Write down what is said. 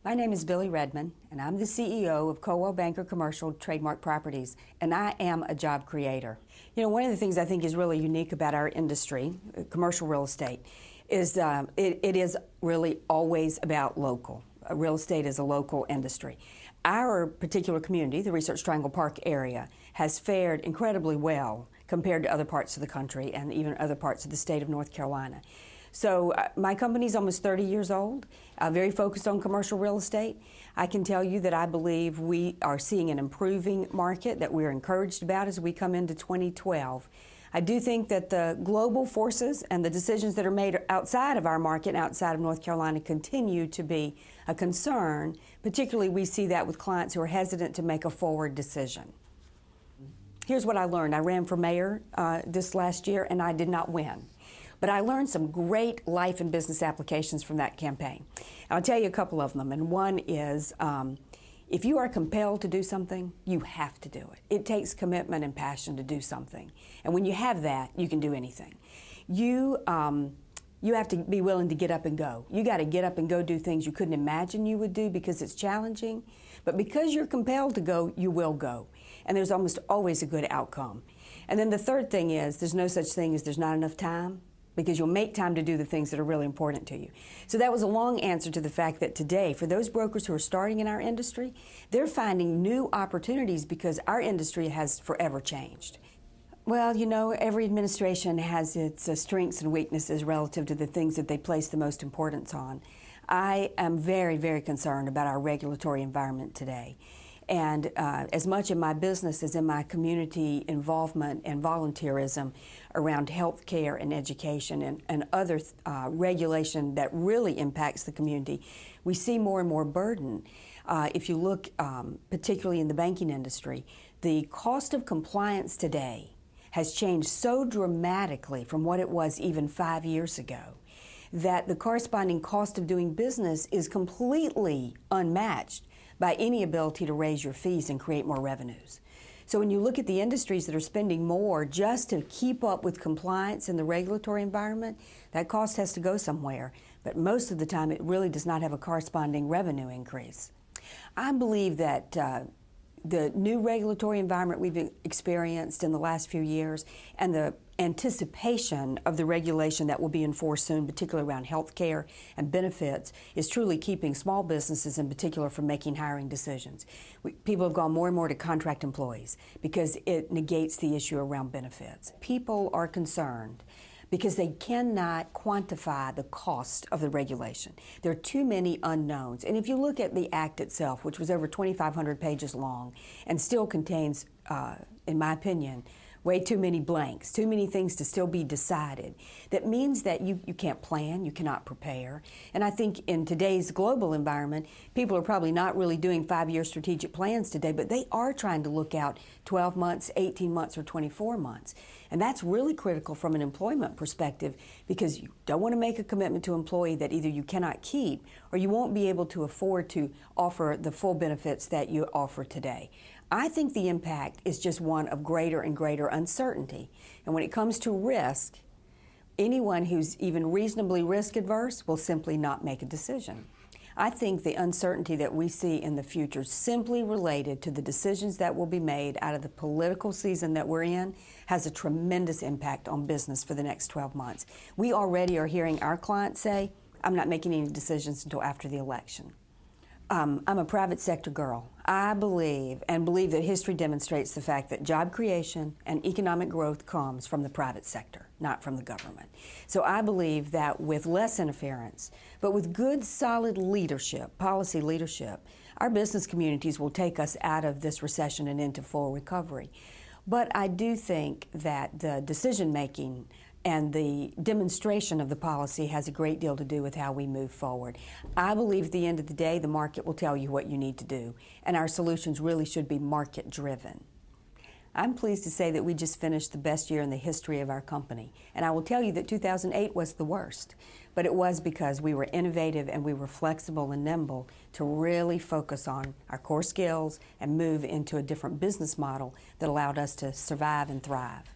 My name is Billie Redmond, and I'm the CEO of Coldwell Banker Commercial Trademark Properties, and I am a job creator. You know, one of the things I think is really unique about our industry, commercial real estate, is it is really always about local. Real estate is a local industry. Our particular community, the Research Triangle Park area, has fared incredibly well compared to other parts of the country and even other parts of the state of North Carolina. So my company's almost 30 years old, very focused on commercial real estate. I can tell you that I believe we are seeing an improving market that we're encouraged about as we come into 2012. I do think that the global forces and the decisions that are made outside of our market, outside of North Carolina, continue to be a concern. Particularly, we see that with clients who are hesitant to make a forward decision. Here's what I learned. I ran for mayor this last year, and I did not win. But I learned some great life and business applications from that campaign. I'll tell you a couple of them, and one is if you are compelled to do something, you have to do it. It takes commitment and passion to do something. And when you have that, you can do anything. You have to be willing to get up and go. You got to get up and go do things you couldn't imagine you would do because it's challenging. But because you're compelled to go, you will go. And there's almost always a good outcome. And then the third thing is there's no such thing as there's not enough time, because you'll make time to do the things that are really important to you. So that was a long answer to the fact that today, for those brokers who are starting in our industry, they're finding new opportunities because our industry has forever changed. Well, you know, every administration has its strengths and weaknesses relative to the things that they place the most importance on. I am very, very concerned about our regulatory environment today. And as much in my business as in my community involvement and volunteerism around health care and education and other regulation that really impacts the community, we see more and more burden. If you look particularly in the banking industry, the cost of compliance today has changed so dramatically from what it was even 5 years ago that the corresponding cost of doing business is completely unmatched by any ability to raise your fees and create more revenues. So when you look at the industries that are spending more just to keep up with compliance in the regulatory environment, that cost has to go somewhere. But most of the time, it really does not have a corresponding revenue increase. I believe that the new regulatory environment we've experienced in the last few years and the anticipation of the regulation that will be enforced soon, particularly around health care and benefits, is truly keeping small businesses in particular from making hiring decisions. People have gone more and more to contract employees because it negates the issue around benefits. People are concerned because they cannot quantify the cost of the regulation. There are too many unknowns. And if you look at the Act itself, which was over 2,500 pages long and still contains, in my opinion, way too many blanks, too many things to still be decided. That means that you can't plan, you cannot prepare. And I think in today's global environment, people are probably not really doing 5-year strategic plans today, but they are trying to look out 12 months, 18 months, or 24 months. And that's really critical from an employment perspective because you don't want to make a commitment to an employee that either you cannot keep or you won't be able to afford to offer the full benefits that you offer today. I think the impact is just one of greater and greater uncertainty. And when it comes to risk, anyone who's even reasonably risk adverse will simply not make a decision. I think the uncertainty that we see in the future simply related to the decisions that will be made out of the political season that we're in has a tremendous impact on business for the next 12 months. We already are hearing our clients say, I'm not making any decisions until after the election. I'm a private sector girl. I believe that history demonstrates the fact that job creation and economic growth comes from the private sector, not from the government. So I believe that with less interference, but with good, solid leadership, policy leadership, our business communities will take us out of this recession and into full recovery. But I do think that the decision-making and the demonstration of the policy has a great deal to do with how we move forward. I believe at the end of the day, the market will tell you what you need to do, and our solutions really should be market-driven. I'm pleased to say that we just finished the best year in the history of our company, and I will tell you that 2008 was the worst, but it was because we were innovative and we were flexible and nimble to really focus on our core skills and move into a different business model that allowed us to survive and thrive.